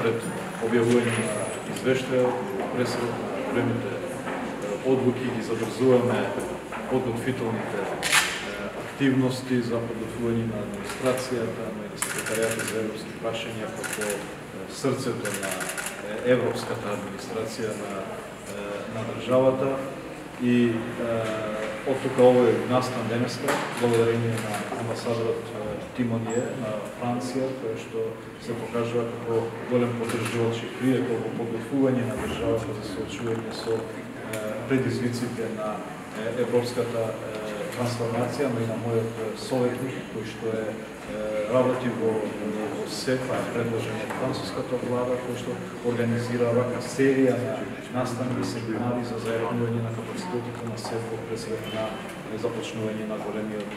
Пред објавување на извештаја, времите одлуки ги задрзуваме подготвителните активности за подготвување на администрацијата, на секретаријата за европски прашања како срцето на европската администрација на државата и од тука овој настан денеска, благодарение на амбасадорот Тимоние на Франција, кој што се покажува како голем поддржувач и пријател во подготвување на државата за соочување со предизвиците на европската трансформација, но и на мојот советник, кој што работи во СЕП, предложен од француската влада, кој што организира вака серија на настани и семинари за зајавување на капацитетите на СЕП во пресред на започнување на големиот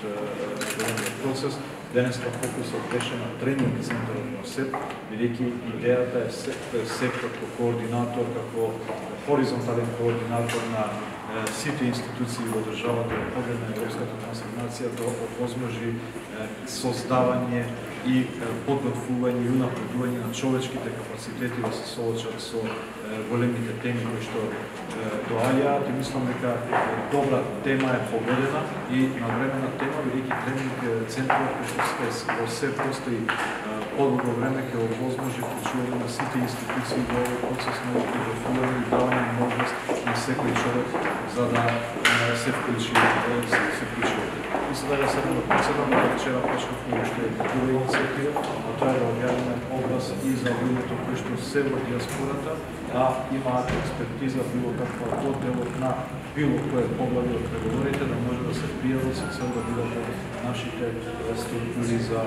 процес. Денеска фокусот беше на тренинг центарот на СЕП, бидејќи идејата е СЕП како координатор, како хоризонтален координатор на сите институции во државата во поглед на европската трансформација да овозможи создавање и подготвување и унапредување на човечките капацитети да се соочат со големите теми кои што доаѓаат и мислам дека добра тема е погодена и навремена тема, бидејќи тренинг центарот кој што во СЕП постои подолго време ќе овозможи вклучување на сите институции во овој процес на подготвување и давање на можност на секој човек за да се вклучи. Мислам дека се председател вчера почнавме уште друга иницијатива, а тоа е да објавиме оглас и за луѓето кои што се во диаспората, а имаат експертиза било каква од делот на било кое поглавје од преговорите, да може да се пријават со цел да бидат нашите структури за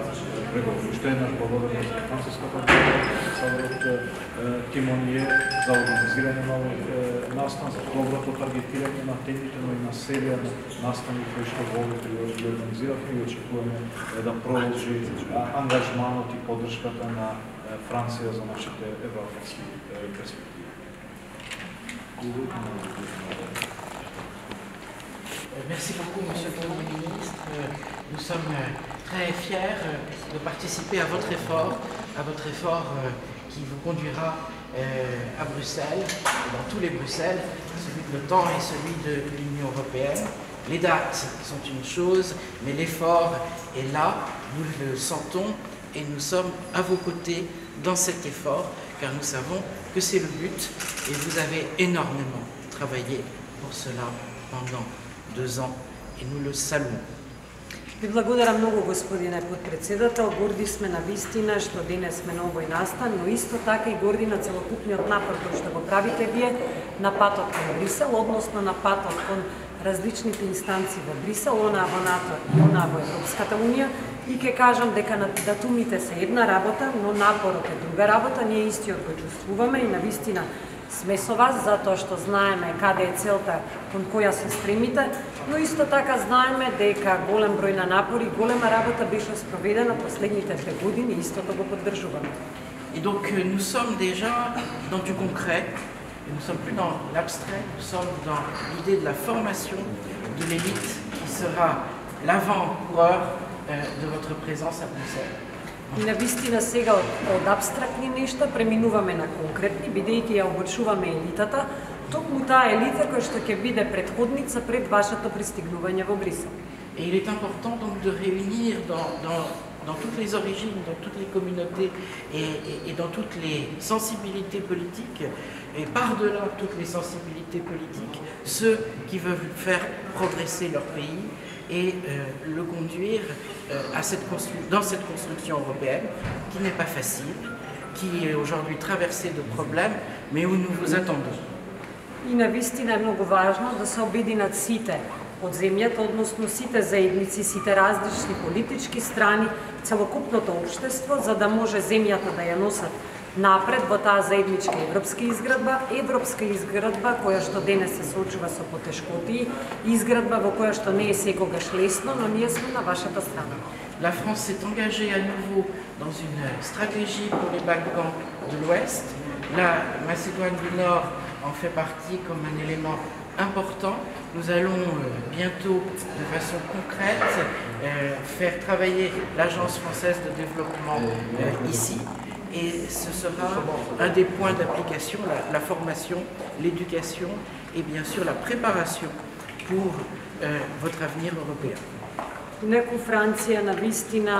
преговори. Уште еднаш благодарам за француската влада, амбасадорот Тимоние за организирање на овој настан, за доброто таргетирање на темите, но и на серија на настани кои што во овој период ги организиравме и очекуваме да продолжи ангажманот и поддршката на Франција за нашите евроатлантски перспективи. Merci beaucoup, Monsieur le Premier ministre. Nous sommes très fiers de participer à votre effort qui vous conduira à Bruxelles, dans tous les Bruxelles, celui de l'OTAN et celui de l'Union européenne. Les dates sont une chose, mais l'effort est là, nous le sentons et nous sommes à vos côtés dans cet effort, car nous savons que c'est le but et vous avez énormément travaillé pour cela pendant 2 ans и nous le saluons. Ви благодарам многу, господине подпредседател. Горди сме на вистина што денес сме на овој настан, но исто така и горди на целокупниот напор кој што го правите вие на патот кон Брисел, односно на патот кон различните инстанции во Брисел, онаа во НАТО и онаа во Европската унија. И ќе кажам дека датумите се една работа, но напорот е друга работа. Ние истиот го чувствуваме и на вистина сме со вас, затоа што знаеме каде е целта кон која се стремите, но исто така знаеме дека голем број на напори, голема работа беше спроведена последните 2 години и истото го поддржуваме. Et donc nous sommes déjà dans du concret, et nous ne sommes plus dans l'abstrait, nous sommes dans l'idée de la formation de l'élite qui sera l'avant-coureur de votre présence à Bruxelles. И на вистина сега од абстрактни нешта преминуваме на конкретни, бидејќи ја обучуваме елитата, токму таа елита која што ќе биде предходница пред вашето пристигнување во Брисел. Et il est important donc de réunir dans toutes les origines, dans toutes les communautés et dans toutes les sensibilités politiques, et par-delà toutes les sensibilités politiques, ceux qui veulent faire progresser leur pays et le conduire dans cette construction européenne qui n'est pas facile, qui est aujourd'hui traversée de problèmes, mais où nous vous attendons. И на вистина е многу важно да се обединат сите од земјата, односно сите заедници, сите различни политички страни, целокупното општество, за да може земјата да ја носат напред во таа заедничка европска изградба која што денес се соочува со потешкоти, изградба во која што не е секогаш лесно, но ние сме на вашата страна. La France s'est engagée à nouveau dans une stratégie pour les Balkans de l'Ouest. La Macédoine du Nord en fait partie comme un élément important. Nous allons bientôt, de façon concrète, faire travailler l'Agence française de développement ici. Et ce sera un des points d'application, la formation, l'éducation et bien sûr la préparation pour votre avenir européen. Неко Франција навистина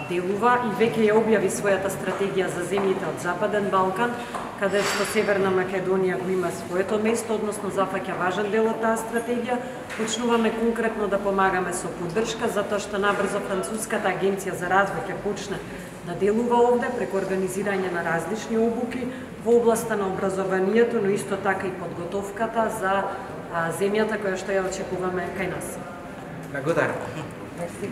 делува и веќе ја објави својата стратегија за земјите од Западен Балкан, каде што Северна Македонија го има своето место, односно зафаќа важен дел од таа стратегија. Почнуваме конкретно да помагаме со поддршка, затоа што набрзо Француската агенција за развој ќе почне да делува овде преку организирање на различни обуки во областа на образованието, но исто така и подготовката за земјата која што ја очекуваме кај нас. La Godard. Merci.